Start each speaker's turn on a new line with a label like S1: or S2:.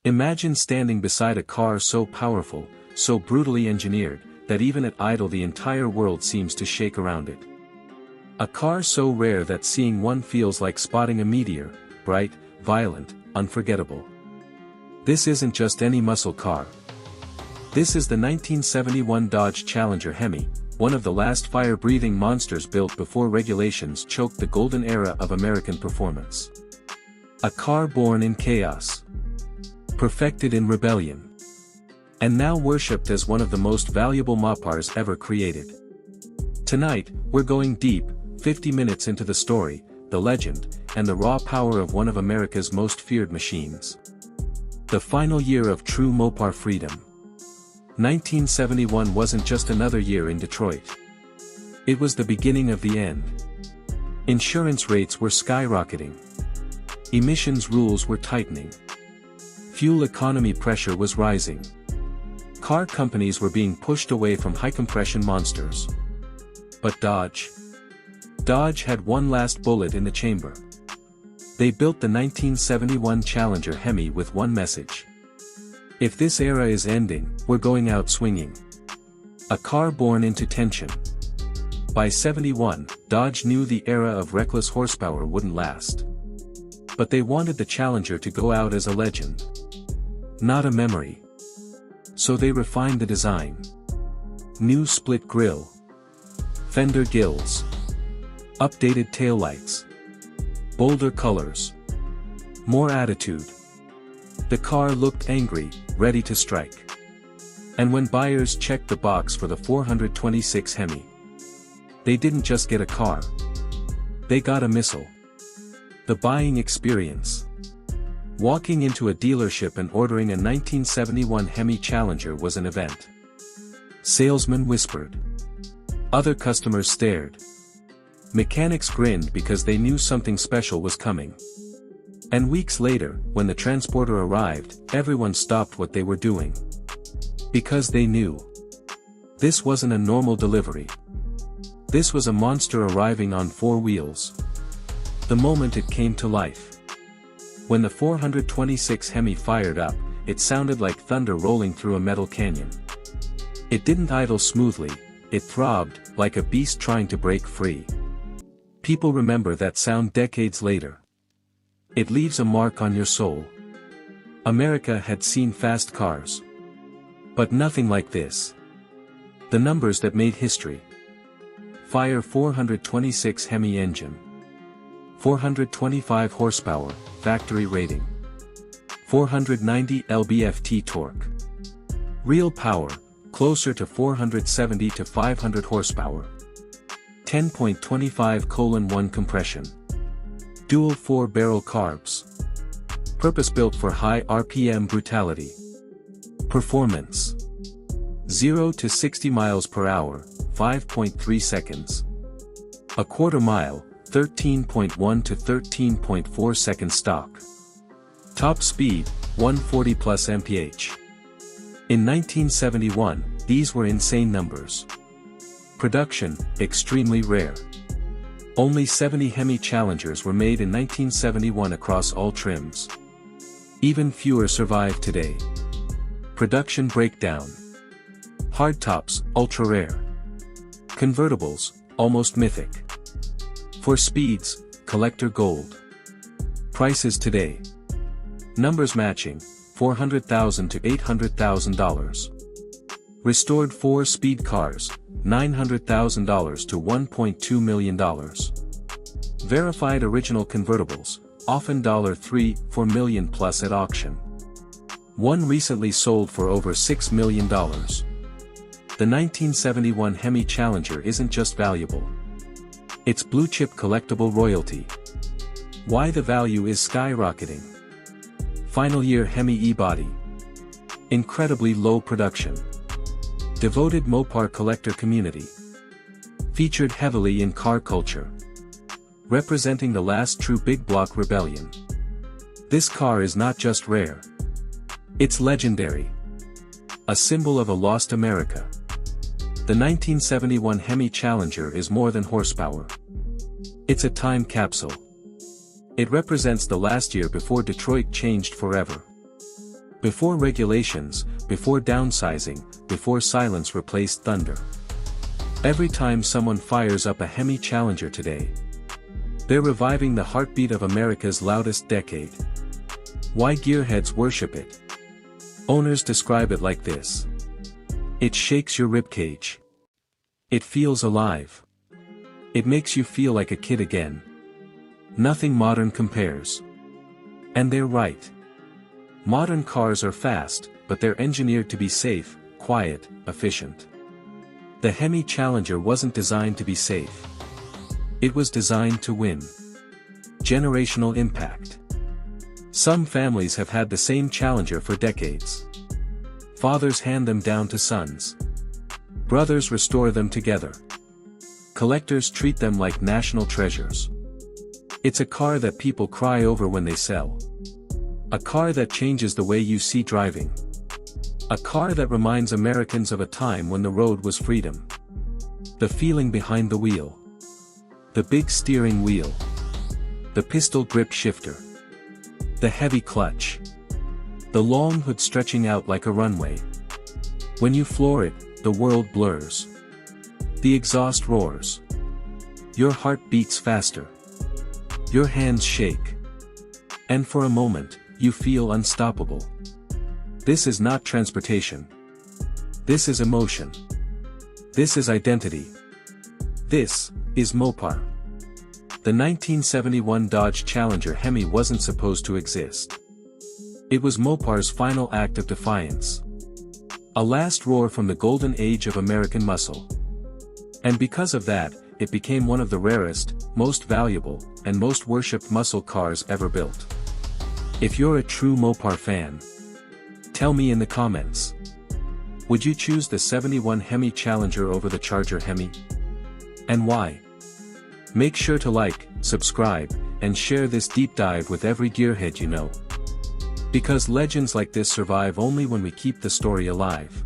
S1: Imagine standing beside a car so powerful, so brutally engineered, that even at idle the entire world seems to shake around it. A car so rare that seeing one feels like spotting a meteor, bright, violent, unforgettable. This isn't just any muscle car. This is the 1971 Dodge Challenger HEMI, one of the last fire-breathing monsters built before regulations choked the golden era of American performance. A car born in chaos. Perfected in rebellion. And now worshipped as one of the most valuable Mopars ever created. Tonight, we're going deep, 50 minutes into the story, the legend, and the raw power of one of America's most feared machines. The final year of true Mopar freedom. 1971 wasn't just another year in Detroit. It was the beginning of the end. Insurance rates were skyrocketing. Emissions rules were tightening. Fuel economy pressure was rising. Car companies were being pushed away from high-compression monsters. But Dodge had one last bullet in the chamber. They built the 1971 Challenger HEMI with one message. If this era is ending, we're going out swinging. A car born into tension. By 71, Dodge knew the era of reckless horsepower wouldn't last. But they wanted the Challenger to go out as a legend. Not a memory. So they refined the design. New split grille. Fender gills. Updated taillights. Bolder colors. More attitude. The car looked angry, ready to strike. And when buyers checked the box for the 426 HEMI, they didn't just get a car. They got a missile. The buying experience. Walking into a dealership and ordering a 1971 HEMI Challenger was an event. Salesmen whispered. Other customers stared. Mechanics grinned because they knew something special was coming. And weeks later, when the transporter arrived, everyone stopped what they were doing. Because they knew. This wasn't a normal delivery. This was a monster arriving on 4 wheels. The moment it came to life. When the 426 HEMI fired up, it sounded like thunder rolling through a metal canyon. It didn't idle smoothly, it throbbed, like a beast trying to break free. People remember that sound decades later. It leaves a mark on your soul. America had seen fast cars. But nothing like this. The numbers that made history. Fire 426 HEMI engine. 425 horsepower, factory rating. 490 lb-ft torque. Real power, closer to 470 to 500 horsepower. 10.25:1 compression. Dual 4-barrel carbs. Purpose-built for high RPM brutality. Performance. 0 to 60 miles per hour, 5.3 seconds. A quarter mile, 13.1 to 13.4 seconds stock. Top speed, 140 plus mph. In 1971, these were insane numbers. Production, extremely rare. Only 70 HEMI Challengers were made in 1971 across all trims. Even fewer survive today. Production breakdown. Hardtops, ultra-rare. Convertibles, almost mythic. For speeds, collector gold. Prices today. Numbers matching, $400,000 to $800,000. Restored 4-speed cars, $900,000 to $1.2 million. Verified original convertibles, often $3-4 million plus at auction. One recently sold for over $6 million. The 1971 HEMI Challenger isn't just valuable. It's blue-chip collectible royalty. Why the value is skyrocketing. Final year HEMI e-body. Incredibly low production. Devoted Mopar collector community. Featured heavily in car culture. Representing the last true big block rebellion. This car is not just rare. It's legendary. A symbol of a lost America. The 1971 HEMI Challenger is more than horsepower. It's a time capsule. It represents the last year before Detroit changed forever. Before regulations, before downsizing, before silence replaced thunder. Every time someone fires up a HEMI Challenger today, they're reviving the heartbeat of America's loudest decade. Why gearheads worship it? Owners describe it like this. It shakes your ribcage. It feels alive. It makes you feel like a kid again. Nothing modern compares. And they're right. Modern cars are fast, but they're engineered to be safe, quiet, efficient. The HEMI Challenger wasn't designed to be safe. It was designed to win. Generational impact. Some families have had the same Challenger for decades. Fathers hand them down to sons. Brothers restore them together. Collectors treat them like national treasures. It's a car that people cry over when they sell. A car that changes the way you see driving. A car that reminds Americans of a time when the road was freedom. The feeling behind the wheel. The big steering wheel. The pistol grip shifter. The heavy clutch. The long hood stretching out like a runway. When you floor it, the world blurs. The exhaust roars. Your heart beats faster. Your hands shake. And for a moment, you feel unstoppable. This is not transportation. This is emotion. This is identity. This is Mopar. The 1971 Dodge Challenger HEMI wasn't supposed to exist. It was Mopar's final act of defiance. A last roar from the golden age of American muscle. And because of that, it became one of the rarest, most valuable, and most worshipped muscle cars ever built. If you're a true Mopar fan, tell me in the comments. Would you choose the 71 HEMI Challenger over the Charger HEMI? And why? Make sure to like, subscribe, and share this deep dive with every gearhead you know. Because legends like this survive only when we keep the story alive.